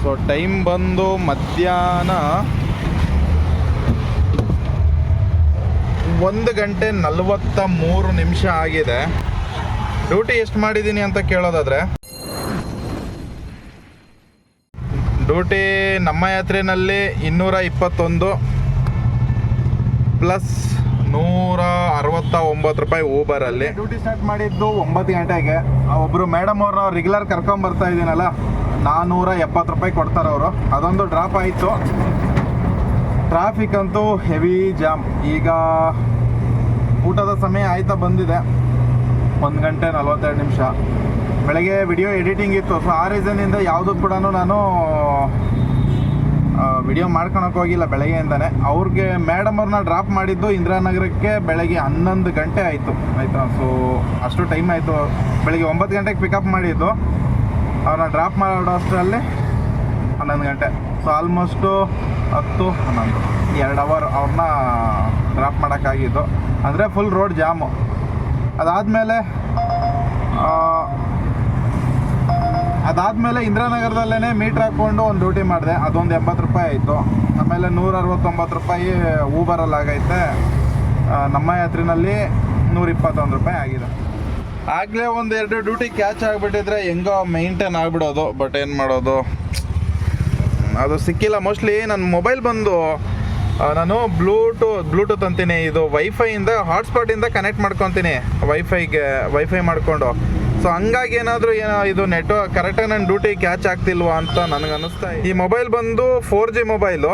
So time ಬಂದು ಮಧ್ಯಾಹ್ನ 1:43 ಆಗಿದೆ. ಡ್ಯೂಟಿ ಎಷ್ಟು ಮಾಡಿದ್ದೀನಿ ಅಂತ ಕೇಳೋದಾದರೆ, ಡ್ಯೂಟಿ ನಮ್ಮ ಯಾತ್ರೆಯಲ್ಲಿ 221 ಪ್ಲಸ್ 169 ರೂಪಾಯಿ ಊಬರಲ್ಲಿ. ಡ್ಯೂಟಿ ಸ್ಟಾರ್ಟ್ ಮಾಡಿದ್ದು 9 ಗಂಟೆಗೆ. ಒಬ್ಬರು ಮೇಡಮ್ ಅವ್ರನ್ನ ರೆಗ್ಯುಲರ್ ಕರ್ಕೊಂಬರ್ತಾ ಇದ್ದೀನಲ್ಲ, 470 ರೂಪಾಯಿ ಕೊಡ್ತಾರೆ ಅವರು. ಅದೊಂದು ಡ್ರಾಪ್ ಆಯಿತು. ಟ್ರಾಫಿಕ್ ಅಂತೂ ಹೆವಿ ಜಾಮ್. ಈಗ ಊಟದ ಸಮಯ ಆಯ್ತಾ ಬಂದಿದೆ, 1:42. ಬೆಳಗ್ಗೆ ವಿಡಿಯೋ ಎಡಿಟಿಂಗ್ ಇತ್ತು. ಸೊ ಆ ರೀಸನ್ನಿಂದ ಯಾವುದೂ ಕೂಡ ನಾನು ವಿಡಿಯೋ ಮಾಡ್ಕೊಳಕ್ಕೆ ಹೋಗಿಲ್ಲ ಬೆಳಗ್ಗೆಯಿಂದನೇ. ಅವ್ರಿಗೆ ಮೇಡಮ್ ಅವ್ರನ್ನ ಡ್ರಾಪ್ ಮಾಡಿದ್ದು ಇಂದಿರಾನಗರಕ್ಕೆ ಬೆಳಗ್ಗೆ 11 ಗಂಟೆ ಆಯಿತು ಆಯಿತಾ. ಸೊ ಅಷ್ಟು ಟೈಮ್ ಆಯಿತು. ಬೆಳಗ್ಗೆ 9 ಗಂಟೆಗೆ ಪಿಕಪ್ ಮಾಡಿದ್ದು, ಅವ್ರನ್ನ ಡ್ರಾಪ್ ಮಾಡೋ ಅಷ್ಟರಲ್ಲಿ 11 ಗಂಟೆ. ಸೊ ಆಲ್ಮೋಸ್ಟು 10-11 2 ಅವರ್ ಅವ್ರನ್ನ ಡ್ರಾಪ್ ಮಾಡೋಕ್ಕಾಗಿದ್ದು. ಅಂದರೆ ಫುಲ್ ರೋಡ್ ಜಾಮು. ಅದಾದಮೇಲೆ ಇಂದಿರಾನಗರದಲ್ಲೇ ಮೀಟ್ರ್ ಹಾಕ್ಕೊಂಡು ಒಂದು ಡ್ಯೂಟಿ ಮಾಡಿದೆ. ಅದೊಂದು 80 ರೂಪಾಯಿ ಆಯಿತು. ಆಮೇಲೆ 169 ರೂಪಾಯಿ ಊಬರಲ್ಲಿ ಆಗೈತೆ. ನಮ್ಮ ಯಾತ್ರೆಯಲ್ಲಿ 121 ರೂಪಾಯಿ ಆಗಿದೆ. ಆಗಲೇ 1-2 ಡ್ಯೂಟಿ ಕ್ಯಾಚ್ ಆಗಿಬಿಟ್ಟಿದ್ರೆ ಹೆಂಗೋ ಮೇಂಟೈನ್ ಆಗಿಬಿಡೋದು. ಬಟ್ ಏನು ಮಾಡೋದು, ಅದು ಸಿಕ್ಕಿಲ್ಲ. ಮೋಸ್ಟ್ಲಿ ನನ್ನ ಮೊಬೈಲ್ ಬಂದು ನಾನು ಬ್ಲೂಟೂತ್ ಅಂತೀನಿ, ಇದು ವೈಫೈಯಿಂದ ಹಾಟ್ಸ್ಪಾಟಿಂದ ಕನೆಕ್ಟ್ ಮಾಡ್ಕೊತೀನಿ, ವೈಫೈ ಮಾಡಿಕೊಂಡು. ಸೊ ಹಂಗಾಗಿ ಏನೋ ಇದು ನೆಟ್ವರ್ಕ್ ಕರೆಕ್ಟಾಗಿ ನನ್ನ ಡ್ಯೂಟಿ ಕ್ಯಾಚ್ ಆಗ್ತಿಲ್ವಾ ಅಂತ ನನಗನ್ನಿಸ್ತಾ. ಈ ಮೊಬೈಲ್ ಬಂದು 4G ಮೊಬೈಲು.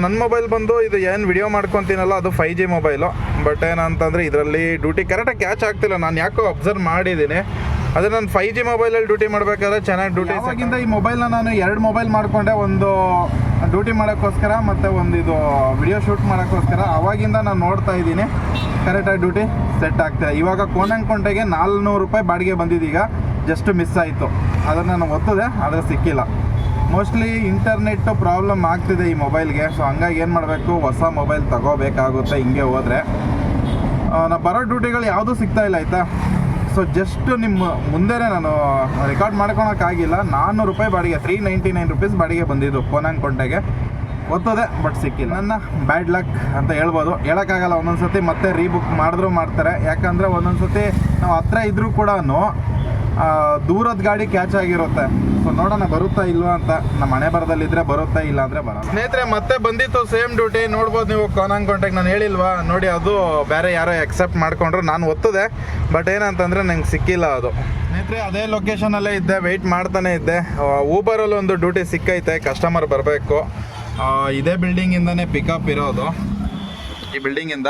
ನನ್ನ ಮೊಬೈಲ್ ಬಂದು ಇದು ಏನು ವಿಡಿಯೋ ಮಾಡ್ಕೊತೀನಲ್ಲ ಅದು 5G ಮೊಬೈಲು. ಬಟ್ ಏನಂತಂದರೆ ಇದರಲ್ಲಿ ಡ್ಯೂಟಿ ಕರೆಕ್ಟಾಗಿ ಕ್ಯಾಚ್ ಆಗ್ತಿಲ್ಲ. ನಾನು ಯಾಕೋ ಅಬ್ಸರ್ವ್ ಮಾಡಿದ್ದೀನಿ. ಅದೇ ನಾನು 5G ಮೊಬೈಲಲ್ಲಿ ಡ್ಯೂಟಿ ಮಾಡಬೇಕಾದ್ರೆ ಚೆನ್ನಾಗಿ ಡ್ಯೂಟಿ. ಅವಾಗಿಂದ ಈ ಮೊಬೈಲ್ನ ನಾನು 2 ಮೊಬೈಲ್ ಮಾಡಿಕೊಂಡೆ, ಒಂದು ಡ್ಯೂಟಿ ಮಾಡೋಕ್ಕೋಸ್ಕರ ಮತ್ತು ಒಂದು ಇದು ವಿಡಿಯೋ ಶೂಟ್ ಮಾಡೋಕ್ಕೋಸ್ಕರ. ಅವಾಗಿಂದ ನಾನು ನೋಡ್ತಾ ಇದ್ದೀನಿ ಕರೆಕ್ಟಾಗಿ ಡ್ಯೂಟಿ ಸೆಟ್ ಆಗ್ತಿದೆ. ಇವಾಗ ಕೋನಂಕೋಟೆಗೆ 400 ರೂಪಾಯಿ ಬಾಡಿಗೆ ಬಂದಿದ್ದೀಗ, ಜಸ್ಟ್ ಮಿಸ್ ಆಯಿತು. ಅದನ್ನು ನಾನು ಒತ್ತಿದೆ, ಆದರೆ ಸಿಕ್ಕಿಲ್ಲ. ಮೋಸ್ಟ್ಲಿ ಇಂಟರ್ನೆಟ್ಟು ಪ್ರಾಬ್ಲಮ್ ಆಗ್ತಿದೆ ಈ ಮೊಬೈಲ್ಗೆ. ಸೊ ಹಂಗಾಗಿ ಏನು ಮಾಡಬೇಕು, ಹೊಸ ಮೊಬೈಲ್ ತಗೋಬೇಕಾಗುತ್ತೆ ಹಿಂಗೆ ಹೋದರೆ. ನಾವು ಬರೋ ಡ್ಯೂಟಿಗಳು ಯಾವುದೂ ಸಿಗ್ತಾಯಿಲ್ಲ ಆಯಿತಾ. ಸೊ ಜಸ್ಟ್ ನಿಮ್ಮ ಮುಂದೆನೇ ನಾನು ರೆಕಾರ್ಡ್ ಮಾಡ್ಕೊಳಕ್ಕಾಗಿಲ್ಲ. 400 ರೂಪಾಯಿ ಬಾಡಿಗೆ, 399 ರುಪೀಸ್ ಬಾಡಿಗೆ ಬಂದಿದ್ದು ಕೋನಂಕೋಟೆಗೆ. ಒತ್ತದೆ ಬಟ್ ಸಿಕ್ಕಿಲ್ಲ. ನನ್ನ ಬ್ಯಾಡ್ ಲಕ್ ಅಂತ ಹೇಳ್ಬೋದು. ಹೇಳೋಕ್ಕಾಗಲ್ಲ. ಒಂದೊಂದು ಸತಿ ಮತ್ತೆ ರೀಬುಕ್ ಮಾಡಿದ್ರೂ ಮಾಡ್ತಾರೆ. ಯಾಕಂದರೆ ಒಂದೊಂದು ಸತಿ ನಾವು ಹತ್ರ ಇದ್ದರೂ ಕೂಡ ದೂರದ ಗಾಡಿ ಕ್ಯಾಚ್ ಆಗಿರುತ್ತೆ. ಸೊ ನೋಡೋಣ ಬರುತ್ತಾ ಇಲ್ವಾ ಅಂತ. ನಮ್ಮ ಮನೆ ಬರದಲ್ಲಿದ್ದರೆ ಬರುತ್ತಾ, ಇಲ್ಲ ಅಂದರೆ ಬರೋಲ್ಲ. ಸ್ನೇಹಿತರೆ ಮತ್ತೆ ಬಂದಿತ್ತು ಸೇಮ್ ಡ್ಯೂಟಿ. ನೋಡ್ಬೋದು ನೀವು ಕೋನಂಕೋಟೆಗೆ. ನಾನು ಹೇಳಿಲ್ವಾ ನೋಡಿ, ಅದು ಬೇರೆ ಯಾರೋ ಎಕ್ಸೆಪ್ಟ್ ಮಾಡ್ಕೊಂಡ್ರು. ನಾನು ಒತ್ತದೆ ಬಟ್ ಏನಂತಂದರೆ ನಂಗೆ ಸಿಕ್ಕಿಲ್ಲ ಅದು. ಸ್ನೇಹಿತರೆ ಅದೇ ಲೊಕೇಶನಲ್ಲೇ ಇದ್ದೆ, ವೆಯ್ಟ್ ಮಾಡ್ತಾನೆ ಇದ್ದೆ. ಊಬರಲ್ಲಿ ಒಂದು ಡ್ಯೂಟಿ ಸಿಕ್ಕೈತೆ, ಕಸ್ಟಮರ್ ಬರಬೇಕು. ಇದೇ ಬಿಲ್ಡಿಂಗಿಂದನೇ ಪಿಕಪ್ ಇರೋದು, ಈ ಬಿಲ್ಡಿಂಗಿಂದ.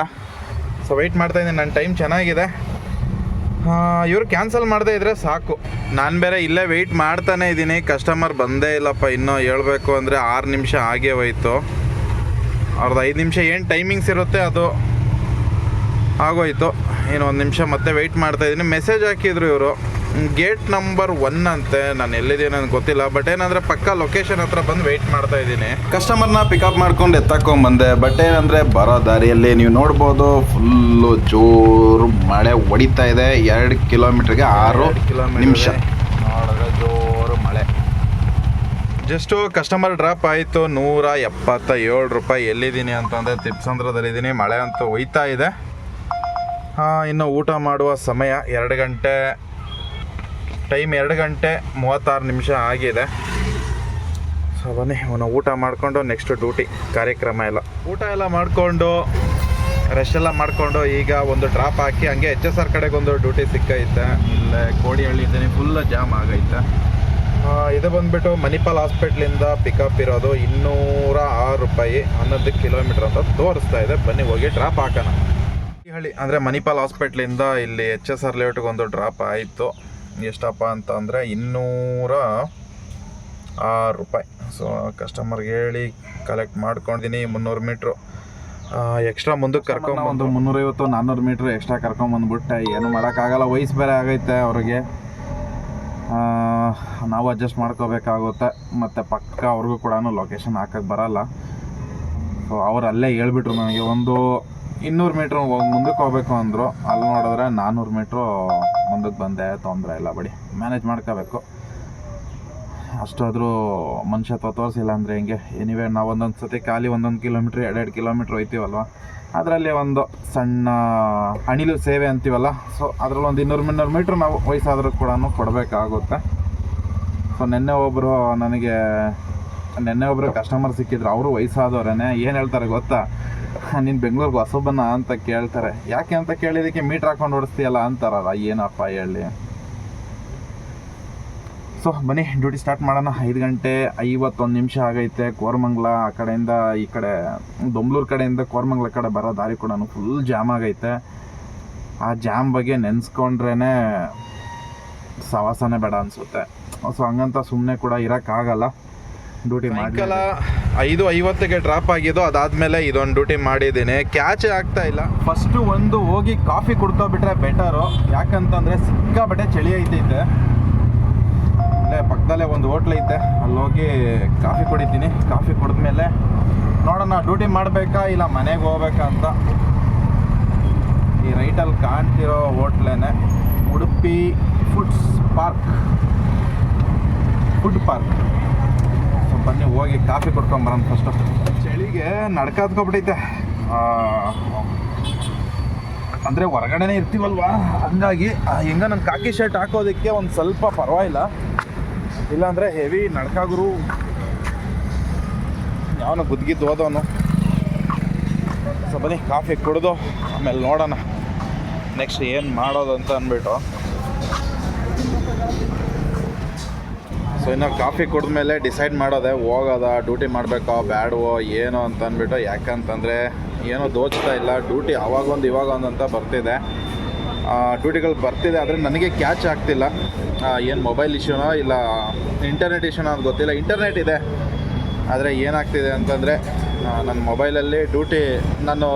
ಸೊ ವೆಯ್ಟ್ ಮಾಡ್ತಾಯಿದ್ದೀನಿ. ನನ್ನ ಟೈಮ್ ಚೆನ್ನಾಗಿದೆ. ಇವ್ರು ಕ್ಯಾನ್ಸಲ್ ಮಾಡದೇ ಇದ್ದರೆ ಸಾಕು. ನಾನು ಬೇರೆ ಇಲ್ಲೇ ವೆಯ್ಟ್ ಮಾಡ್ತಾನೆ ಇದ್ದೀನಿ, ಕಸ್ಟಮರ್ ಬಂದೇ ಇಲ್ಲಪ್ಪ. ಇನ್ನೂ ಹೇಳ್ಬೇಕು ಅಂದರೆ 6 ನಿಮಿಷ ಆಗೇ ಹೋಯ್ತು. ಅವ್ರದ್ದು 5 ನಿಮಿಷ ಏನು ಟೈಮಿಂಗ್ಸ್ ಇರುತ್ತೆ ಅದು ಆಗೋಯ್ತು. ಇನ್ನು 1 ನಿಮಿಷ ಮತ್ತೆ ವೆಯ್ಟ್ ಮಾಡ್ತಾಯಿದ್ದೀನಿ. ಮೆಸೇಜ್ ಹಾಕಿದ್ರು ಇವರು, ಗೇಟ್ ನಂಬರ್ 1 ಅಂತೆ. ನಾನು ಎಲ್ಲಿದ್ದೀನಿ ನನಗೆ ಗೊತ್ತಿಲ್ಲ. ಬಟ್ ಏನಂದರೆ ಪಕ್ಕ ಲೊಕೇಶನ್ ಹತ್ರ ಬಂದು ವೆಯ್ಟ್ ಮಾಡ್ತಾ ಇದ್ದೀನಿ. ಕಸ್ಟಮರ್ನ ಪಿಕಪ್ ಮಾಡ್ಕೊಂಡು ಎತ್ತಕೊಂಬಂದೆ. ಬಟ್ ಏನಂದರೆ ಬರೋ ದಾರಿಯಲ್ಲಿ ನೀವು ನೋಡ್ಬೋದು ಫುಲ್ಲು ಜೋರು ಮಳೆ ಹೊಡಿತಾ ಇದೆ. 2 ಕಿಲೋಮೀಟ್ರಿಗೆ 6 ನಿಮಿಷ ನೋಡಿದ್ರೆ ಜೋರು ಮಳೆ. ಜಸ್ಟು ಕಸ್ಟಮರ್ ಡ್ರಾಪ್ ಆಯಿತು. 177 ರೂಪಾಯಿ. ಎಲ್ಲಿದ್ದೀನಿ ಅಂತಂದರೆ ತಿಪ್ಸಂದ್ರದಲ್ಲಿದ್ದೀನಿ. ಮಳೆ ಅಂತೂ ಹೋಯ್ತಾ ಇದೆ. ಇನ್ನು ಊಟ ಮಾಡುವ ಸಮಯ 2 ಗಂಟೆ ಟೈಮ್. 2 ಗಂಟೆ 36 ನಿಮಿಷ ಆಗಿದೆ. ಸೊ ಬನ್ನಿ ಅವನು ಊಟ ಮಾಡಿಕೊಂಡು ನೆಕ್ಸ್ಟ್ ಡ್ಯೂಟಿ ಕಾರ್ಯಕ್ರಮ ಎಲ್ಲ ಊಟ ಎಲ್ಲ ಮಾಡಿಕೊಂಡು ರೆಸ್ಟ್ ಎಲ್ಲ ಮಾಡಿಕೊಂಡು ಈಗ ಒಂದು ಡ್ರಾಪ್ ಹಾಕಿ ಹಂಗೆ HSR ಕಡೆಗೆ ಒಂದು ಡ್ಯೂಟಿ ಸಿಕ್ಕೈತೆ. ಇಲ್ಲೇ ಕೋಡಿಹಳ್ಳಿ ಇದ್ದೀನಿ, ಫುಲ್ ಜಾಮ್ ಆಗೈತೆ. ಇದು ಬಂದುಬಿಟ್ಟು ಮಣಿಪಾಲ್ ಹಾಸ್ಪಿಟ್ಲಿಂದ ಪಿಕಪ್ ಇರೋದು. 206 ರೂಪಾಯಿ, 11 ಕಿಲೋಮೀಟ್ರ್ ಅಂತ ತೋರಿಸ್ತಾ ಇದೆ. ಬನ್ನಿ ಹೋಗಿ ಡ್ರಾಪ್ ಹಾಕೋಣ. ಹಳ್ಳಿ ಅಂದರೆ ಮಣಿಪಾಲ್ ಹಾಸ್ಪಿಟ್ಲಿಂದ ಇಲ್ಲಿ HSR ಲೇಔಟ್ಗೆ ಒಂದು ಡ್ರಾಪ್ ಆಯಿತು. ಎಷ್ಟಪ್ಪ ಅಂತ ಅಂದರೆ 206 ರೂಪಾಯಿ. ಸೊ ಕಸ್ಟಮರ್ಗೆ ಹೇಳಿ ಕಲೆಕ್ಟ್ ಮಾಡ್ಕೊಂಡಿದ್ದೀನಿ. 300 ಮೀಟ್ರು ಎಕ್ಸ್ಟ್ರಾ ಮುಂದಕ್ಕೆ ಕರ್ಕೊಂಡು ಒಂದು 350-400 ಮೀಟ್ರ್ ಎಕ್ಸ್ಟ್ರಾ ಕರ್ಕೊಂಬಂದ್ಬಿಟ್ಟೆ. ಏನು ಮಾಡೋಕ್ಕಾಗಲ್ಲ, ವಯಸ್ಸು ಬೇರೆ ಆಗೈತೆ ಅವ್ರಿಗೆ. ನಾವು ಅಡ್ಜಸ್ಟ್ ಮಾಡ್ಕೋಬೇಕಾಗುತ್ತೆ. ಮತ್ತು ಪಕ್ಕ ಅವ್ರಿಗೂ ಕೂಡ ಲೊಕೇಶನ್ ಹಾಕೋಕ್ಕೆ ಬರೋಲ್ಲ. ಸೊ ಅವ್ರು ಅಲ್ಲೇ ಹೇಳ್ಬಿಟ್ರು ನನಗೆ, ಒಂದು 200 ಮೀಟ್ರ್ ಮುಂದಕ್ಕೆ ಹೋಗ್ಬೇಕು ಅಂದರು. ಅಲ್ಲಿ ನೋಡಿದ್ರೆ 400 ಮೀಟ್ರು ಮುಂದಕ್ಕೆ ಬಂದೆ. ತೊಂದರೆ ಇಲ್ಲ, ಬಿಡಿ ಮ್ಯಾನೇಜ್ ಮಾಡ್ಕೋಬೇಕು. ಅಷ್ಟಾದರೂ ಮನುಷ್ಯತ್ವ ತೋರಿಸಿಲ್ಲ ಅಂದರೆ ಹೆಂಗೆ. ಎನಿವೇ ನಾವು ಒಂದೊಂದು ಸತಿ ಖಾಲಿ 1 ಕಿಲೋಮೀಟ್ರ್ 2 ಕಿಲೋಮೀಟ್ರ್ ಹೋಗ್ತೀವಲ್ವ, ಅದರಲ್ಲಿ ಒಂದು ಸಣ್ಣ ಅಣಿಲು ಸೇವೆ ಅಂತೀವಲ್ಲ, ಸೊ ಅದರಲ್ಲಿ ಒಂದು 200-300 ಮೀಟ್ರ್ ನಾವು ವಯಸ್ಸಾದರೂ ಕೂಡ ಕೊಡಬೇಕಾಗುತ್ತೆ. ಸೊ ನಿನ್ನೆ ಒಬ್ಬರು ಕಸ್ಟಮರ್ ಸಿಕ್ಕಿದ್ರು, ಅವರು ವಯಸ್ಸಾದವ್ರೇ. ಏನು ಹೇಳ್ತಾರೆ ಗೊತ್ತಾ, ನೀನು ಬೆಂಗಳೂರಿಗೆ ಹೊಸಬನ್ನ ಅಂತ ಕೇಳ್ತಾರೆ. ಯಾಕೆ ಅಂತ ಕೇಳಿದ್ದಕ್ಕೆ ಮೀಟ್ರ್ ಹಾಕೊಂಡು ಓಡಿಸ್ತೀಯಲ್ಲ ಅಂತಾರಲ್ಲ, ಏನಪ್ಪ ಹೇಳಿ. ಸೊ ಬನ್ನಿ ಡ್ಯೂಟಿ ಸ್ಟಾರ್ಟ್ ಮಾಡೋಣ. 5 ಗಂಟೆ 51 ನಿಮಿಷ ಆಗೈತೆ. ಕೋರಮಂಗ್ಲ ಆ ಕಡೆಯಿಂದ ಈ ಕಡೆ ದೊಂಬ್ಳೂರು ಕಡೆಯಿಂದ ಕೋರಮಂಗ್ಲ ಕಡೆ ಬರೋ ದಾರಿ ಕೂಡ ಫುಲ್ ಜಾಮ್ ಆಗೈತೆ. ಆ ಜಾಮ್ ಬಗ್ಗೆ ನೆನೆಸ್ಕೊಂಡ್ರೇ ಸವಾಸನೆ ಬೇಡ ಅನಿಸುತ್ತೆ. ಸೊ ಹಂಗಂತ ಸುಮ್ಮನೆ ಕೂಡ ಇರೋಕ್ಕಾಗಲ್ಲ. ಡ್ಯೂಟಿ ಸಾಯಂಕಾಲ 5:50ಗೆ ಡ್ರಾಪ್ ಆಗಿದ್ದು. ಅದಾದಮೇಲೆ ಇದೊಂದು ಡ್ಯೂಟಿ ಮಾಡಿದ್ದೀನಿ. ಕ್ಯಾಚೇ ಆಗ್ತಾ ಇಲ್ಲ. ಫಸ್ಟು ಒಂದು ಹೋಗಿ ಕಾಫಿ ಕುಡ್ಕೊಬಿಟ್ರೆ ಬೆಟರು. ಯಾಕಂತಂದರೆ ಸಿಕ್ಕಾಬಟ್ಟೆ ಚಳಿ ಐತೈತೆ. ಅಲ್ಲೇ ಪಕ್ಕದಲ್ಲೇ ಒಂದು ಹೋಟ್ಲ್ ಐತೆ, ಅಲ್ಲಿ ಹೋಗಿ ಕಾಫಿ ಕುಡಿತೀನಿ. ಕಾಫಿ ಕುಡಿದ್ಮೇಲೆ ನೋಡೋಣ ಡ್ಯೂಟಿ ಮಾಡಬೇಕಾ ಇಲ್ಲ ಮನೆಗೆ ಹೋಗ್ಬೇಕಾ ಅಂತ. ಈ ರೈಟಲ್ಲಿ ಕಾಣ್ತಿರೋ ಹೋಟ್ಲೇನೆ ಉಡುಪಿ ಫುಡ್ ಪಾರ್ಕ್. ಸೊ ಬನ್ನಿ ಹೋಗಿ ಕಾಫಿ ಕುಡ್ಕೊಂಬರೋಣ ಫಸ್ಟು. ಚಳಿಗೆ ನಡ್ಕ ಹತ್ಕೊಬಿಟ್ಟೈತೆ. ಅಂದರೆ ಹೊರಗಡೆನೇ ಇರ್ತೀವಲ್ವಾ, ಹಂಗಾಗಿ ಹೆಂಗ ನನ್ನ ಕಾಕಿ ಶರ್ಟ್ ಹಾಕೋದಕ್ಕೆ ಒಂದು ಸ್ವಲ್ಪ ಪರವಾಗಿಲ್ಲ, ಇಲ್ಲಾಂದರೆ ಹೆವಿ ನಡ್ಕಾಗುರು ಯಾವನು ಗುದ್ಗಿದ್ದು ಹೋದವನು. ಸೊ ಬನ್ನಿ ಕಾಫಿ ಕುಡಿದು ಆಮೇಲೆ ನೋಡೋಣ ನೆಕ್ಸ್ಟ್ ಏನು ಮಾಡೋದು ಅಂತ ಅಂದ್ಬಿಟ್ಟು. ಸೊ ಇನ್ನು ಕಾಫಿ ಕುಡಿದ್ಮೇಲೆ ಡಿಸೈಡ್ ಮಾಡೋದೆ ಹೋಗೋದ, ಡ್ಯೂಟಿ ಮಾಡಬೇಕೋ ಬ್ಯಾಡವೋ ಏನೋ ಅಂತ ಅಂದ್ಬಿಟ್ಟು. ಯಾಕಂತಂದರೆ ಏನೋ ದೋಚ್ತಾ ಇಲ್ಲ. ಡ್ಯೂಟಿ ಅವಾಗೊಂದು ಇವಾಗೊಂದು ಅಂತ ಬರ್ತಿದೆ, ಡ್ಯೂಟಿಗಳು ಬರ್ತಿದೆ. ಆದರೆ ನನಗೆ ಕ್ಯಾಚ್ ಆಗ್ತಿಲ್ಲ. ಏನು ಮೊಬೈಲ್ ಇಶ್ಯೂನೋ ಇಲ್ಲ ಇಂಟರ್ನೆಟ್ ಇಶ್ಯೂನೋ ಅಂತ ಗೊತ್ತಿಲ್ಲ. ಇಂಟರ್ನೆಟ್ ಇದೆ, ಆದರೆ ಏನಾಗ್ತಿದೆ ಅಂತಂದರೆ ನನ್ನ ಮೊಬೈಲಲ್ಲಿ ಡ್ಯೂಟಿ ನಾನು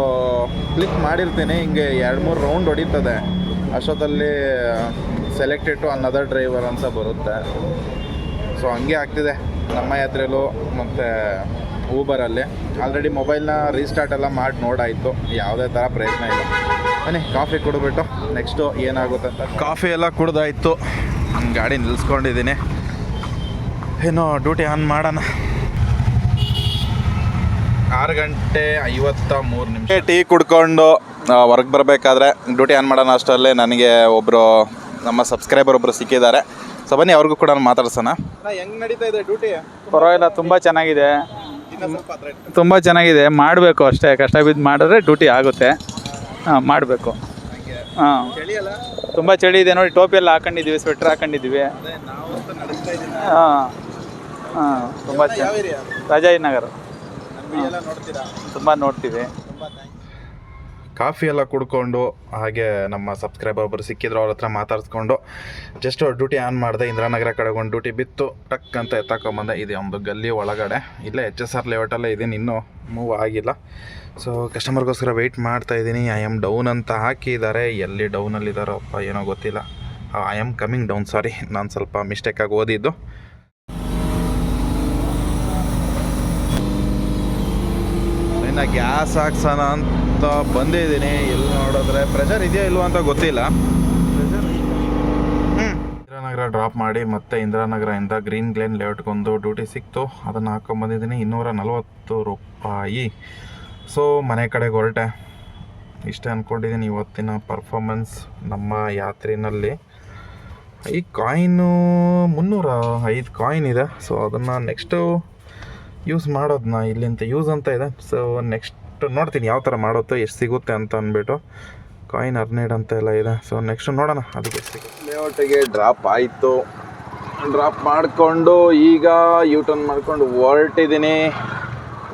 ಕ್ಲಿಕ್ ಮಾಡಿರ್ತೀನಿ, ಹಿಂಗೆ 2-3 ರೌಂಡ್ ಹೊಡಿತದೆ. ಅಷ್ಟೊತ್ತಲ್ಲಿ ಸೆಲೆಕ್ಟೆಡ್ ಟು ಅನದರ್ ಡ್ರೈವರ್ ಅಂತ ಬರುತ್ತೆ. ಸೊ ಹಂಗೆ ಆಗ್ತಿದೆ ನಮ್ಮ ಯಾತ್ರೆಯಲ್ಲೂ ಮತ್ತು ಊಬರಲ್ಲಿ. ಆಲ್ರೆಡಿ ಮೊಬೈಲ್ನ ರೀಸ್ಟಾರ್ಟ್ ಎಲ್ಲ ಮಾಡಿ ನೋಡಾಯಿತು, ಯಾವುದೇ ಥರ ಪ್ರಯತ್ನ ಇಲ್ಲ. ಬನ್ನಿ ಕಾಫಿ ಕುಡಿದ್ಬಿಟ್ಟು ನೆಕ್ಸ್ಟು ಏನಾಗುತ್ತೆ ಅಂತ. ಕಾಫಿ ಎಲ್ಲ ಕುಡ್ದಾಯಿತು, ಗಾಡಿ ನಿಲ್ಲಿಸ್ಕೊಂಡಿದ್ದೀನಿ. ಏನೋ ಡ್ಯೂಟಿ ಆನ್ ಮಾಡೋಣ. 6:53 ಟೀ ಕುಡ್ಕೊಂಡು ಹೊರಗೆ ಬರಬೇಕಾದ್ರೆ ಡ್ಯೂಟಿ ಆನ್ ಮಾಡೋಣ ಅಷ್ಟರಲ್ಲೇ ನನಗೆ ನಮ್ಮ ಸಬ್ಸ್ಕ್ರೈಬರ್ ಒಬ್ಬರು ಸಿಕ್ಕಿದ್ದಾರೆ. ಸೊ ಬನ್ನಿ ಅವ್ರಿಗೂ ಕೂಡ ಮಾತಾಡ್ಸೋಣ. ಹೆಂಗೆ ನಡೀತಾ ಇದೆ ಡ್ಯೂಟಿ? ಪರವಾಗಿಲ್ಲ, ತುಂಬ ಚೆನ್ನಾಗಿದೆ. ತುಂಬ ಚೆನ್ನಾಗಿದೆ. ಮಾಡಬೇಕು ಅಷ್ಟೇ, ಕಷ್ಟ ಬಿದ್ದು ಮಾಡಿದ್ರೆ ಡ್ಯೂಟಿ ಆಗುತ್ತೆ. ಮಾಡಬೇಕು. ತುಂಬ ಚಳಿ ಇದೆ ನೋಡಿ. ಟೋಪಿ ಎಲ್ಲ ಹಾಕೊಂಡಿದ್ದೀವಿ, ಸ್ವೆಟ್ರ್ ಹಾಕೊಂಡಿದ್ದೀವಿ. ತುಂಬ ರಾಜಾಜಿನಗರ. ತುಂಬ ನೋಡ್ತೀವಿ. ಕಾಫಿ ಎಲ್ಲ ಕುಡ್ಕೊಂಡು ಹಾಗೆ ನಮ್ಮ ಸಬ್ಸ್ಕ್ರೈಬರ್ ಒಬ್ಬರು ಸಿಕ್ಕಿದ್ರು, ಅವ್ರ ಹತ್ರ ಮಾತಾಡ್ಸ್ಕೊಂಡು ಜಸ್ಟ್ ಡ್ಯೂಟಿ ಆನ್ ಮಾಡಿದೆ. ಇಂದಿರಾನಗರ ಕಡೆಗೆ ಒಂದು ಡ್ಯೂಟಿ ಬಿತ್ತು, ಟಕ್ ಅಂತ ಎತ್ತಾಕೊಂಬಂದೆ. ಇದೆ ಒಂದು ಗಲ್ಲಿ ಒಳಗಡೆ, ಇಲ್ಲೇ HSR ಲೇಔಟಲ್ಲೇ ಇದ್ದೀನಿ, ಇನ್ನೂ ಮೂವ್ ಆಗಿಲ್ಲ. ಸೊ ಕಸ್ಟಮರ್ಗೋಸ್ಕರ ವೆಯ್ಟ್ ಮಾಡ್ತಾಯಿದ್ದೀನಿ. ಐ ಆಮ್ ಡೌನ್ ಅಂತ ಹಾಕಿದ್ದಾರೆ. ಎಲ್ಲಿ ಡೌನಲ್ಲಿದ್ದಾರೋ ಅಪ್ಪ ಏನೋ ಗೊತ್ತಿಲ್ಲ. ಐ ಆಮ್ ಕಮಿಂಗ್ ಡೌನ್, ಸಾರಿ, ನಾನು ಸ್ವಲ್ಪ ಮಿಸ್ಟೇಕಾಗಿ ಓದಿದ್ದು. ಇನ್ನು ಗ್ಯಾಸ್ ಹಾಕ್ಸೋಣ ಅಂತ ಬಂದಿದ್ದೀನಿ. ಎಲ್ಲಿ ನೋಡಿದ್ರೆ ಪ್ರೆಷರ್ ಇದೆಯೋ ಇಲ್ವೋ ಅಂತ ಗೊತ್ತಿಲ್ಲ. ಇಂದಿರಾನಗರ ಡ್ರಾಪ್ ಮಾಡಿ ಮತ್ತೆ ಇಂದಿರಾನಗರದಿಂದ ಗ್ರೀನ್ ಗ್ಲೇನ್ ಲೇಔಟ್ಗೊಂದು ಡ್ಯೂಟಿ ಸಿಕ್ತು, ಅದನ್ನು ಹಾಕ್ಕೊಂಬಂದಿದ್ದೀನಿ. 240 ರೂಪಾಯಿ. ಸೊ ಮನೆ ಕಡೆಗೆ ಹೊರಟೆ. ಇಷ್ಟೇ ಅಂದ್ಕೊಂಡಿದ್ದೀನಿ ಇವತ್ತಿನ ಪರ್ಫಾರ್ಮೆನ್ಸ್ ನಮ್ಮ ಯಾತ್ರೆಯಲ್ಲಿ. ಈ ಕಾಯಿನು 305 ಕಾಯಿನ್ ಇದೆ. ಸೊ ಅದನ್ನು ನೆಕ್ಸ್ಟು ಯೂಸ್ ಮಾಡೋದನ್ನ ಇಲ್ಲಿಂದ ಯೂಸ್ ಅಂತ ಇದೆ. ಸೊ ನೆಕ್ಸ್ಟ್ ನೋಡ್ತೀನಿ ಯಾವ ಥರ ಮಾಡೋದು, ಎಷ್ಟು ಸಿಗುತ್ತೆ ಅಂತ ಅಂದ್ಬಿಟ್ಟು. ಕಾಯಿನ್ ಅರ್ನೇಡ್ ಅಂತ ಎಲ್ಲ ಇದೆ. ಸೊ ನೆಕ್ಸ್ಟ್ ನೋಡೋಣ ಅದಕ್ಕೆ ಸಿಗುತ್ತೆ. ಲೇಔಟಿಗೆ ಡ್ರಾಪ್ ಆಯಿತು. ಡ್ರಾಪ್ ಮಾಡಿಕೊಂಡು ಈಗ ಯೂಟರ್ನ್ ಮಾಡ್ಕೊಂಡು ಹೊರಟಿದ್ದೀನಿ.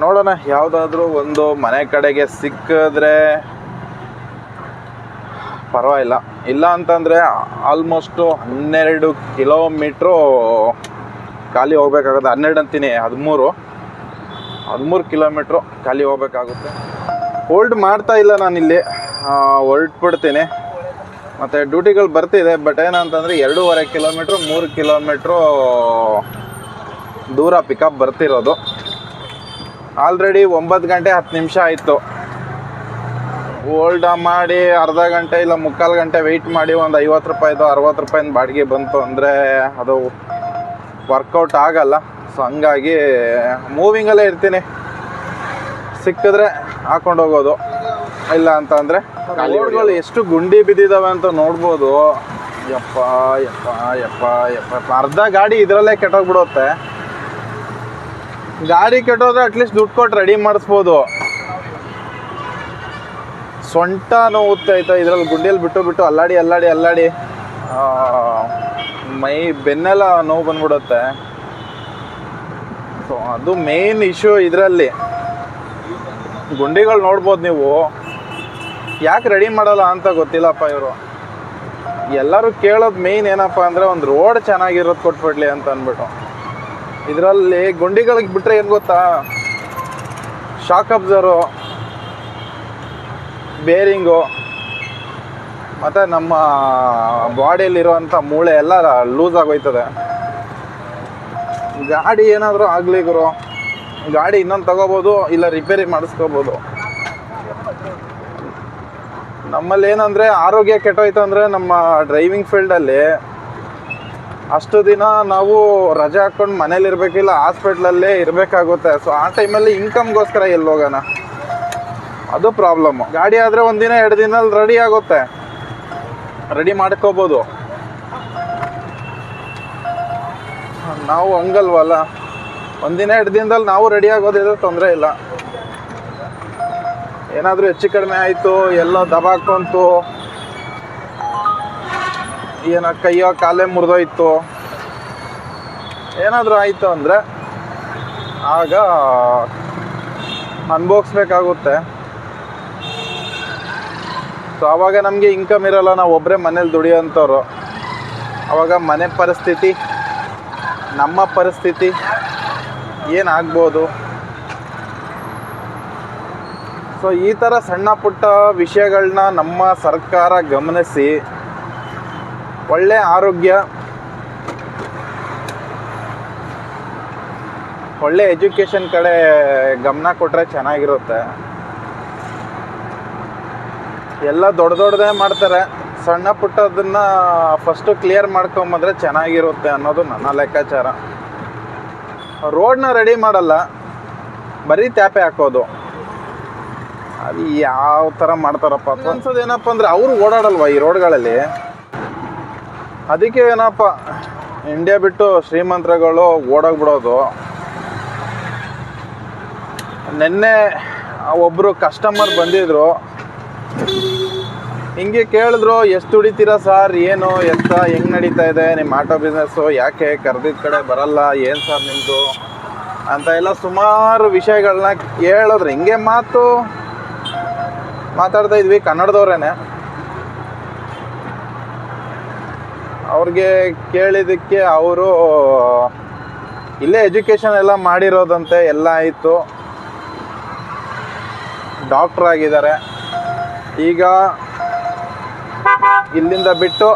ನೋಡೋಣ ಯಾವುದಾದ್ರೂ ಒಂದು ಮನೆ ಕಡೆಗೆ ಸಿಕ್ಕಿದ್ರೆ ಪರವಾಗಿಲ್ಲ. ಇಲ್ಲ ಅಂತಂದರೆ ಆಲ್ಮೋಸ್ಟು 12 ಕಿಲೋಮೀಟ್ರು ಖಾಲಿ ಹೋಗ್ಬೇಕಾಗುತ್ತೆ. 12 ಅಂತೀನಿ, 13 ಕಿಲೋಮೀಟ್ರು ಖಾಲಿ ಹೋಗ್ಬೇಕಾಗುತ್ತೆ. ಹೋಲ್ಡ್ ಮಾಡ್ತಾ ಇಲ್ಲ ನಾನಿಲ್ಲಿ, ಹೊರಟ್ಬಿಡ್ತೀನಿ. ಮತ್ತು ಡ್ಯೂಟಿಗಳು ಬರ್ತಿದೆ, ಬಟ್ ಏನಂತಂದರೆ 2.5 ಕಿಲೋಮೀಟ್ರು 3 ಕಿಲೋಮೀಟ್ರು ದೂರ ಪಿಕಪ್ ಬರ್ತಿರೋದು. ಆಲ್ರೆಡಿ 9 ಗಂಟೆ 10 ನಿಮಿಷ ಆಯಿತು. ಹೋಲ್ಡ್ ಮಾಡಿ ಅರ್ಧ ಗಂಟೆ ಇಲ್ಲ 3/4 ಗಂಟೆ ವೆಯ್ಟ್ ಮಾಡಿ ಒಂದು 50 ರೂಪಾಯಿದು 60 ರೂಪಾಯಿನ ಬಾಡಿಗೆ ಬಂತು ಅಂದರೆ ಅದು ವರ್ಕೌಟ್ ಆಗಲ್ಲ. ಸೊ ಹಂಗಾಗಿ ಮೂವಿಂಗಲ್ಲೇ ಇರ್ತೀನಿ. ಸಿಕ್ಕಿದ್ರೆ ಹಾಕೊಂಡು ಹೋಗೋದು, ಇಲ್ಲ ಅಂತ ಅಂದರೆ ರೋಡ್ಗಳು ಎಷ್ಟು ಗುಂಡಿ ಬಿದ್ದಿದ್ದಾವೆ ಅಂತ ನೋಡ್ಬೋದು. ಯಪ್ಪ ಯಪ್ಪ ಯಪ್ಪ ಯಪ್ಪ, ಅರ್ಧ ಗಾಡಿ ಇದರಲ್ಲೇ ಕೆಟ್ಟೋಗ್ಬಿಡುತ್ತೆ. ಗಾಡಿ ಕೆಟ್ಟೋದ್ರೆ ಅಟ್ಲೀಸ್ಟ್ ದುಡ್ಡು ಕೊಟ್ಟು ರೆಡಿ ಮಾಡಿಸ್ಬೋದು. ಸೊಂಟ ನೋವುತ್ತೆ ಆಯ್ತಾ ಇದರಲ್ಲಿ, ಗುಂಡಿಯಲ್ಲಿ ಬಿಟ್ಟು ಅಲ್ಲಾಡಿ ಮೈ ಬೆನ್ನೆಲ್ಲ ನೋವು ಬಂದ್ಬಿಡುತ್ತೆ. ಸೊ ಅದು ಮೇನ್ ಇಶ್ಯೂ ಇದರಲ್ಲಿ. ಗುಂಡಿಗಳು ನೋಡ್ಬೋದು ನೀವು, ಯಾಕೆ ರೆಡಿ ಮಾಡಲ್ಲ ಅಂತ ಗೊತ್ತಿಲ್ಲಪ್ಪ ಇವರು. ಎಲ್ಲರೂ ಕೇಳೋದು ಮೇಯ್ನ್ ಏನಪ್ಪ ಅಂದರೆ ಒಂದು ರೋಡ್ ಚೆನ್ನಾಗಿರೋದು ಕೊಟ್ಬಿಡ್ಲಿ ಅಂತ ಅಂದ್ಬಿಟ್ಟು. ಇದರಲ್ಲಿ ಗುಂಡಿಗಳಿಗೆ ಬಿಟ್ಟರೆ ಏನು ಗೊತ್ತಾ, ಶಾಕ್ ಅಬ್ಸರು, ಬೇರಿಂಗು ಮತ್ತು ನಮ್ಮ ಬಾಡಿಯಲ್ಲಿರುವಂಥ ಮೂಳೆ ಎಲ್ಲ ಲೂಸ್ ಆಗೋಯ್ತದೆ. ಗಾಡಿ ಏನಾದರೂ ಆಗಲಿ ಗುರು, ಗಾಡಿ ಇನ್ನೊಂದು ತಗೋಬೋದು, ಇಲ್ಲ ರಿಪೇರಿ ಮಾಡಿಸ್ಕೋಬೋದು. ನಮ್ಮಲ್ಲಿ ಏನಂದರೆ ಆರೋಗ್ಯ ಕೆಟ್ಟೋಯ್ತು ಅಂದರೆ ನಮ್ಮ ಡ್ರೈವಿಂಗ್ ಫೀಲ್ಡಲ್ಲಿ ಅಷ್ಟು ದಿನ ನಾವು ರಜೆ ಹಾಕ್ಕೊಂಡು ಮನೇಲಿ ಇರಬೇಕಿಲ್ಲ, ಹಾಸ್ಪಿಟ್ಲಲ್ಲೇ ಇರಬೇಕಾಗುತ್ತೆ. ಸೊ ಆ ಟೈಮಲ್ಲಿ ಇನ್ಕಮ್ಗೋಸ್ಕರ ಎಲ್ಲಿ ಹೋಗೋಣ, ಅದು ಪ್ರಾಬ್ಲಮ್ಮು. ಗಾಡಿ ಆದರೆ ಒಂದಿನ 2 ದಿನದಲ್ಲಿ ರೆಡಿ ಆಗುತ್ತೆ, ರೆಡಿ ಮಾಡ್ಕೋಬೋದು. ನಾವು ಹಂಗಲ್ವಲ್ಲ, ಒಂದಿನ 2 ದಿನದಲ್ಲಿ ನಾವು ರೆಡಿ ಆಗೋದಿದ್ರೆ ತೊಂದರೆ ಇಲ್ಲ. ಏನಾದರೂ ಹೆಚ್ಚು ಕಡಿಮೆ ಆಯಿತು, ಎಲ್ಲೋ ದಬಾಕೊಂತು, ಏನೋ ಕೈಯೋ ಕಾಲೇ ಮುರಿದೋಯ್ತು, ಏನಾದರೂ ಆಯಿತು ಅಂದರೆ ಆಗ ಅನುಭವಿಸ್ಬೇಕಾಗುತ್ತೆ. ಸೊ ಆವಾಗ ನಮಗೆ ಇನ್ಕಮ್ ಇರೋಲ್ಲ, ನಾವು ಒಬ್ಬರೇ ಮನೇಲಿ ದುಡಿಯೋಂಥವ್ರು. ಆವಾಗ ಮನೆ ಪರಿಸ್ಥಿತಿ, ನಮ್ಮ ಪರಿಸ್ಥಿತಿ ಏನಾಗ್ಬೋದು. ಸೊ ಈ ಥರ ಸಣ್ಣ ಪುಟ್ಟ ವಿಷಯಗಳನ್ನ ನಮ್ಮ ಸರ್ಕಾರ ಗಮನಿಸಿ ಒಳ್ಳೆ ಆರೋಗ್ಯ, ಒಳ್ಳೆ ಎಜುಕೇಷನ್ ಕಡೆ ಗಮನ ಕೊಟ್ಟರೆ ಚೆನ್ನಾಗಿರುತ್ತೆ. ಎಲ್ಲ ದೊಡ್ಡದೇ ಮಾಡ್ತಾರೆ, ಸಣ್ಣ ಪುಟ್ಟದನ್ನು ಫಸ್ಟು ಕ್ಲಿಯರ್ ಮಾಡ್ಕೊಂಬಂದ್ರೆ ಚೆನ್ನಾಗಿರುತ್ತೆ ಅನ್ನೋದು ನನ್ನ ಲೆಕ್ಕಾಚಾರ. ರೋಡ್ನ ರೆಡಿ ಮಾಡಲ್ಲ, ಬರೀ ತ್ಯಾಪೆ ಹಾಕೋದು. ಅದು ಯಾವ ಥರ ಮಾಡ್ತಾರಪ್ಪ ಅನ್ಸೋದು. ಏನಪ್ಪ ಅಂದರೆ ಅವರು ಓಡಾಡಲ್ವ ಈ ರೋಡ್ಗಳಲ್ಲಿ, ಅದಕ್ಕೆ ಏನಪ್ಪ ಇಂಡಿಯಾ ಬಿಟ್ಟು ಶ್ರೀಮಂತರುಗಳು ಓಡೋಗ್ಬಿಡೋದು. ನಿನ್ನೆ ಒಬ್ಬರು ಕಸ್ಟಮರ್ ಬಂದಿದ್ರು, ಹಿಂಗೆ ಕೇಳಿದ್ರು, ಎಷ್ಟು ದುಡಿತೀರಾ ಸರ್, ಏನು ಎತ್ತ ಹೆಂಗೆ ನಡೀತಾ ಇದೆ ನಿಮ್ಮ ಆಟೋ ಬಿಸ್ನೆಸ್ಸು, ಯಾಕೆ ಕರೆದಿದ್ದ ಕಡೆ ಬರಲ್ಲ, ಏನು ಸರ್ ನಿಮ್ಮದು ಅಂತ ಎಲ್ಲ ಸುಮಾರು ವಿಷಯಗಳನ್ನ ಕೇಳಿದ್ರು. ಹಿಂಗೆ ಮಾತಾಡ್ತಾ ಇದ್ವಿ, ಕನ್ನಡದವ್ರೇನೆ. ಅವ್ರಿಗೆ ಕೇಳಿದ್ದಕ್ಕೆ ಅವರು ಇಲ್ಲೇ ಎಜುಕೇಷನ್ ಎಲ್ಲ ಮಾಡಿರೋದಂತೆ, ಎಲ್ಲ ಆಯಿತು, ಡಾಕ್ಟ್ರ್ ಆಗಿದ್ದಾರೆ. ಈಗ ಇಲ್ಲಿಂದ ಬಿಟ್ಟು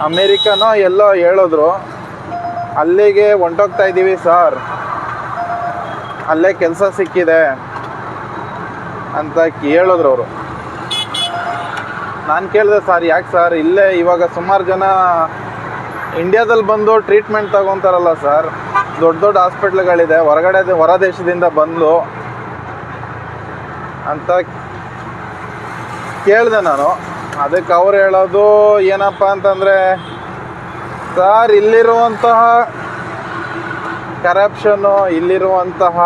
ಅಮೇರಿಕನೋ ಎಲ್ಲೋ ಹೇಳಿದ್ರು, ಅಲ್ಲಿಗೆ ಹೊಂಟೋಗ್ತಾ ಇದ್ದೀವಿ ಸರ್, ಅಲ್ಲೇ ಕೆಲಸ ಸಿಕ್ಕಿದೆ ಅಂತ ಹೇಳಿದ್ರು ಅವರು. ನಾನು ಕೇಳಿದೆ, ಸರ್ ಯಾಕೆ ಸರ್, ಇಲ್ಲೇ ಇವಾಗ ಸುಮಾರು ಜನ ಇಂಡಿಯಾದಲ್ಲಿ ಬಂದು ಟ್ರೀಟ್ಮೆಂಟ್ ತಗೊತಾರಲ್ಲ ಸರ್, ದೊಡ್ಡ ಹಾಸ್ಪಿಟ್ಲ್ಗಳಿದೆ, ಹೊರ ದೇಶದಿಂದ ಬಂದು ಅಂತ ಕೇಳಿದೆ ನಾನು. ಅದಕ್ಕೆ ಅವ್ರು ಹೇಳೋದು ಏನಪ್ಪ ಅಂತಂದರೆ, ಸರ್ ಇಲ್ಲಿರುವಂತಹ ಕರಪ್ಷನ್ನು, ಇಲ್ಲಿರುವಂತಹ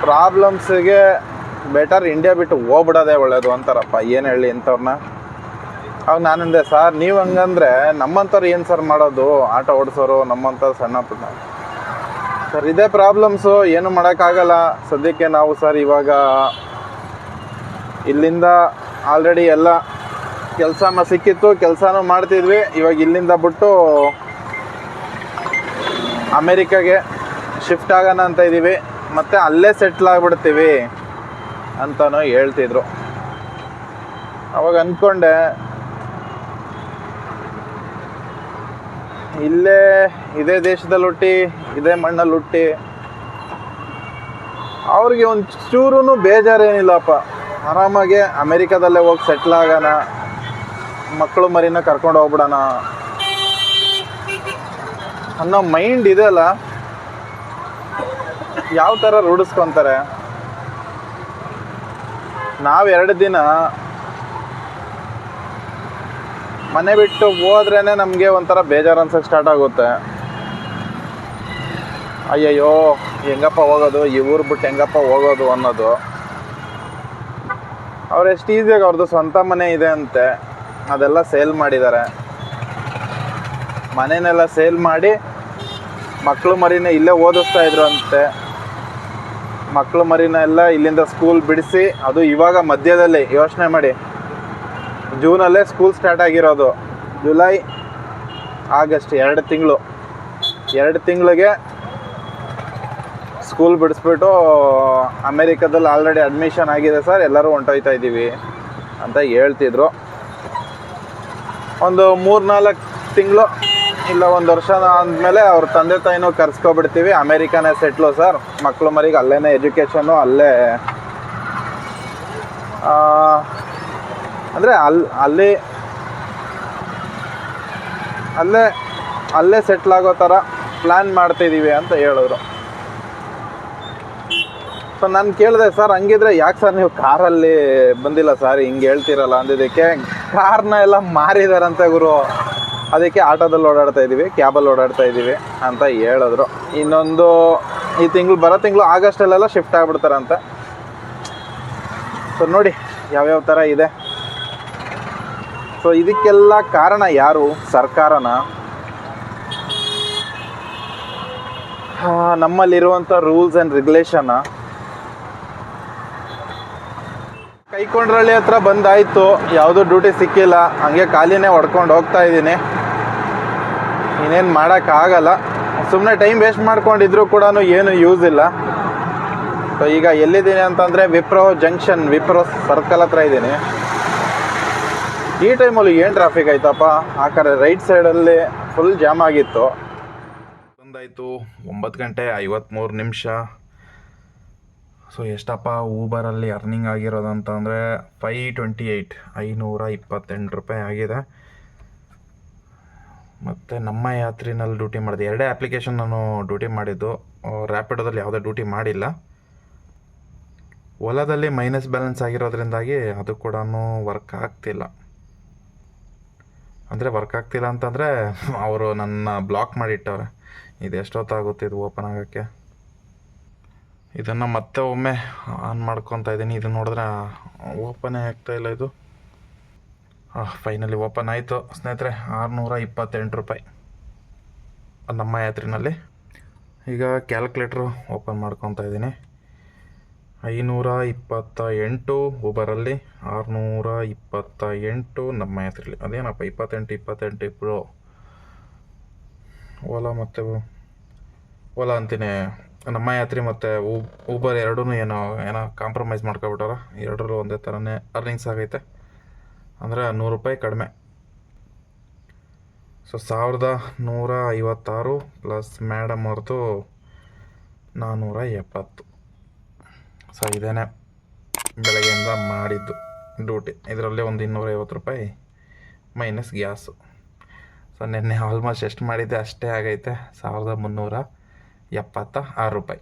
ಪ್ರಾಬ್ಲಮ್ಸಿಗೆ ಬೆಟರ್ ಇಂಡಿಯಾ ಬಿಟ್ಟು ಹೋಗ್ಬಿಡೋದೇ ಒಳ್ಳೇದು ಅಂತಾರಪ್ಪ. ಏನು ಹೇಳಿ ಇಂಥವ್ರನ್ನ. ಅವಾಗ ನಾನಂದೆ, ಸರ್ ನೀವು ಹಂಗಂದ್ರೆ ನಮ್ಮಂಥವ್ರು ಏನು ಸರ್ ಮಾಡೋದು, ಆಟೋ ಓಡಿಸೋರು ನಮ್ಮಂಥವ್ರು ಸಣ್ಣ ಪುಟ್ಟ. ಸರ್ ಇದೇ ಪ್ರಾಬ್ಲಮ್ಸು, ಏನು ಮಾಡೋಕ್ಕಾಗಲ್ಲ ಸದ್ಯಕ್ಕೆ. ನಾವು ಸರ್ ಇವಾಗ ಇಲ್ಲಿಂದ ಆಲ್ರೆಡಿ ಎಲ್ಲ ಕೆಲಸ ಸಿಕ್ಕಿತ್ತು, ಕೆಲಸನೂ ಮಾಡ್ತಿದ್ವಿ. ಇವಾಗ ಇಲ್ಲಿಂದ ಬಿಟ್ಟು ಅಮೇರಿಕಾಗೆ ಶಿಫ್ಟ್ ಆಗೋಣ ಅಂತ ಇದ್ದೀವಿ, ಮತ್ತು ಅಲ್ಲೇ ಸೆಟ್ಲ್ ಆಗಿಬಿಡ್ತೀವಿ ಅಂತಲೂ ಹೇಳ್ತಿದ್ರು. ಅವಾಗ ಅಂದ್ಕೊಂಡೆ, ಇಲ್ಲೇ ಇದೇ ದೇಶದಲ್ಲಿ ಹುಟ್ಟಿ, ಇದೇ ಮಣ್ಣಲ್ಲಿ ಹುಟ್ಟಿ, ಅವ್ರಿಗೆ ಒಂದು ಚೂರೂ ಬೇಜಾರೇನಿಲ್ಲಪ್ಪ. ಆರಾಮಾಗಿ ಅಮೇರಿಕಾದಲ್ಲೇ ಹೋಗಿ ಸೆಟ್ಲ್ ಆಗೋಣ, ಮಕ್ಕಳು ಮರಿನ ಕರ್ಕೊಂಡು ಹೋಗ್ಬಿಡೋಣ ಅನ್ನೋ ಮೈಂಡ್ ಇದೆಯಲ್ಲ, ಯಾವ ಥರ ರೂಢಿಸ್ಕೊತಾರೆ. ನಾವು 2 ದಿನ ಮನೆ ಬಿಟ್ಟು ಹೋದ್ರೇ ನಮಗೆ ಒಂಥರ ಬೇಜಾರು ಅನ್ಸೋಕ್ಕೆ ಸ್ಟಾರ್ಟ್ ಆಗುತ್ತೆ. ಅಯ್ಯಯ್ಯೋ ಹೆಂಗಪ್ಪ ಹೋಗೋದು, ಈ ಊರು ಬಿಟ್ಟು ಹೆಂಗಪ್ಪ ಹೋಗೋದು ಅನ್ನೋದು. ಅವ್ರು ಎಷ್ಟು ಈಸಿಯಾಗಿ ಅವ್ರದ್ದು ಸ್ವಂತ ಮನೆ ಇದೆ ಅಂತೆ, ಅದೆಲ್ಲ ಸೇಲ್ ಮಾಡಿದ್ದಾರೆ. ಮನೆಯನ್ನೆಲ್ಲ ಸೇಲ್ ಮಾಡಿ ಮಕ್ಕಳು ಮರಿನ ಇಲ್ಲೇ ಓದಿಸ್ತಾ ಇದ್ರು ಅಂತೆ. ಮಕ್ಕಳು ಮರಿನ ಎಲ್ಲ ಇಲ್ಲಿಂದ ಸ್ಕೂಲ್ ಬಿಡಿಸಿ, ಅದು ಇವಾಗ ಮಧ್ಯದಲ್ಲಿ ಯೋಚನೆ ಮಾಡಿ, ಜೂನಲ್ಲೇ ಸ್ಕೂಲ್ ಸ್ಟಾರ್ಟ್ ಆಗಿರೋದು, ಜುಲೈ ಆಗಸ್ಟ್ 2 ತಿಂಗಳು, 2 ತಿಂಗಳಿಗೆ ಸ್ಕೂಲ್ ಬಿಡಿಸ್ಬಿಟ್ಟು ಅಮೇರಿಕಾದಲ್ಲಿ ಆಲ್ರೆಡಿ ಅಡ್ಮಿಷನ್ ಆಗಿದೆ ಸರ್, ಎಲ್ಲರೂ ಹೊಂಟೋಯ್ತಾ ಇದ್ದೀವಿ ಅಂತ ಹೇಳ್ತಿದ್ರು. ಒಂದು 3-4 ತಿಂಗಳು ಇಲ್ಲ 1 ವರ್ಷ ಆದಮೇಲೆ ಅವ್ರ ತಂದೆ ತಾಯಿನೂ ಕರ್ಸ್ಕೊಬಿಡ್ತೀವಿ, ಅಮೇರಿಕಾನೇ ಸೆಟ್ಲು ಸರ್, ಮಕ್ಕಳು ಮರಿಗೆ ಅಲ್ಲೇ ಎಜುಕೇಷನ್ನು ಅಲ್ಲೇ, ಅಂದರೆ ಅಲ್ಲೇ ಸೆಟ್ಲ್ ಆಗೋ ಥರ ಪ್ಲ್ಯಾನ್ ಮಾಡ್ತಾಯಿದ್ದೀವಿ ಅಂತ ಹೇಳಿದ್ರು. ಸೊ ನಾನು ಕೇಳಿದೆ, ಸರ್ ಹಂಗಿದ್ರೆ ಯಾಕೆ ಸರ್ ನೀವು ಕಾರಲ್ಲಿ ಬಂದಿಲ್ಲ ಸರ್, ಹಿಂಗೆ ಹೇಳ್ತಿರಲ್ಲ ಅಂದಿದ್ದಕ್ಕೆ, ಕಾರ್ನ ಎಲ್ಲ ಮಾರಿದಾರಂತೆ ಗುರು, ಅದಕ್ಕೆ ಆಟೋದಲ್ಲಿ ಓಡಾಡ್ತಾ ಇದ್ದೀವಿ, ಕ್ಯಾಬಲ್ಲಿ ಓಡಾಡ್ತಾ ಇದ್ದೀವಿ ಅಂತ ಹೇಳಿದ್ರು. ಇನ್ನೊಂದು ಈ ತಿಂಗಳು ಬರೋ ತಿಂಗಳು ಆಗಸ್ಟಲ್ಲೆಲ್ಲ ಶಿಫ್ಟ್ ಆಗಿಬಿಡ್ತಾರಂತೆ. ಸೊ ನೋಡಿ ಯಾವ್ಯಾವ ಥರ ಇದೆ. ಸೊ ಇದಕ್ಕೆಲ್ಲ ಕಾರಣ ಯಾರು? ಸರ್ಕಾರನ? ನಮ್ಮಲ್ಲಿರುವಂಥ ರೂಲ್ಸ್ ಆ್ಯಂಡ್ ರೆಗ್ಯುಲೇಷನ್ನ? ಕೈಕೊಂಡ್ರಳ್ಳಿ ಹತ್ರ ಬಂದಾಯಿತು, ಯಾವುದೂ ಡ್ಯೂಟಿ ಸಿಕ್ಕಿಲ್ಲ, ಹಂಗೆ ಖಾಲಿನೇ ಹೊಡ್ಕೊಂಡು ಹೋಗ್ತಾ ಇದ್ದೀನಿ. ಇನ್ನೇನು ಮಾಡೋಕ್ಕಾಗಲ್ಲ, ಸುಮ್ಮನೆ ಟೈಮ್ ವೇಸ್ಟ್ ಮಾಡ್ಕೊಂಡಿದ್ರು ಕೂಡ ಏನು ಯೂಸ್ ಇಲ್ಲ. ಸೊ ಈಗ ಎಲ್ಲಿದ್ದೀನಿ ಅಂತಂದರೆ ವಿಪ್ರೋ ಜಂಕ್ಷನ್, ವಿಪ್ರೋ ಸರ್ಕಲ್ ಹತ್ರ ಇದ್ದೀನಿ. ಈ ಟೈಮಲ್ಲಿ ಏನು ಟ್ರಾಫಿಕ್ ಆಯ್ತಪ್ಪ, ಆ ಕಡೆ ರೈಟ್ ಸೈಡಲ್ಲಿ ಫುಲ್ ಜಾಮ್ ಆಗಿತ್ತು. ಬಂದಾಯಿತು 9:53. ಸೊ ಎಷ್ಟಪ್ಪ ಊಬರಲ್ಲಿ ಅರ್ನಿಂಗ್ ಆಗಿರೋದು ಅಂತಂದರೆ 528, 528 ರೂಪಾಯಿ ಆಗಿದೆ. ಮತ್ತು ನಮ್ಮ ಯಾತ್ರಿನಲ್ಲಿ ಡ್ಯೂಟಿ ಮಾಡಿದೆ, 2 ಅಪ್ಲಿಕೇಶನ್ ನಾನು ಡ್ಯೂಟಿ ಮಾಡಿದ್ದು. ರ್ಯಾಪಿಡೋದಲ್ಲಿ ಯಾವುದೇ ಡ್ಯೂಟಿ ಮಾಡಿಲ್ಲ. ಓಲಾದಲ್ಲಿ ಮೈನಸ್ ಬ್ಯಾಲೆನ್ಸ್ ಆಗಿರೋದ್ರಿಂದಾಗಿ ಅದು ಕೂಡ ವರ್ಕ್ ಆಗ್ತಿಲ್ಲ. ಅಂದರೆ ವರ್ಕ್ ಆಗ್ತಿಲ್ಲ ಅಂತಂದರೆ ಅವರು ನನ್ನ ಬ್ಲಾಕ್ ಮಾಡಿಟ್ಟವ್ರೆ. ಇದು ಎಷ್ಟೊತ್ತಾಗುತ್ತೆ ಇದು ಓಪನ್ ಆಗೋಕ್ಕೆ. ಇದನ್ನು ಮತ್ತೆ ಒಮ್ಮೆ ಆನ್ ಮಾಡ್ಕೊತಾ ಇದ್ದೀನಿ. ಇದು ನೋಡಿದ್ರೆ ಓಪನೇ ಆಗ್ತಾಯಿಲ್ಲ ಇದು. ಫೈನಲಿ ಓಪನ್ ಆಯಿತು ಸ್ನೇಹಿತರೆ. 628 ರೂಪಾಯಿ ನಮ್ಮ ಯಾತ್ರಿನಲ್ಲಿ. ಈಗ ಕ್ಯಾಲ್ಕುಲೇಟ್ರು ಓಪನ್ ಮಾಡ್ಕೊತಾ ಇದ್ದೀನಿ. 528 ಊಬರಲ್ಲಿ, 628 ನಮ್ಮ ಯಾತ್ರಿಲಿ. ಅದೇನಪ್ಪ 28 ಇಬ್ಬರು ಓಲಾ ಮತ್ತು ಓಲಾ ಅಂತೀನಿ, ನಮ್ಮ ಯಾತ್ರಿ ಮತ್ತು ಊಬರ್ ಎರಡೂ ಏನೋ ಕಾಂಪ್ರಮೈಸ್ ಮಾಡ್ಕೊಬಿಟ್ಟಾರ. ಎರಡರಲ್ಲೂ ಒಂದೇ ಥರನೇ ಅರ್ನಿಂಗ್ಸ್ ಆಗೈತೆ, ಅಂದರೆ 100 ರೂಪಾಯಿ ಕಡಿಮೆ. ಸೊ 1156 ಪ್ಲಸ್ ಮೇಡಮ್ ಅವ್ರದ್ದು 470. ಸೊ ಇದೇನೆ ಬೆಳಗ್ಗೆಯಿಂದ ಮಾಡಿದ್ದು ಡ್ಯೂಟಿ. ಇದರಲ್ಲಿ ಒಂದು 250 ರೂಪಾಯಿ ಮೈನಸ್ ಗ್ಯಾಸು. ಸೊ ನಿನ್ನೆ ಆಲ್ಮೋಸ್ಟ್ ಎಷ್ಟು ಮಾಡಿದ್ದೆ ಅಷ್ಟೇ ಆಗೈತೆ, 1376 ರೂಪಾಯಿ.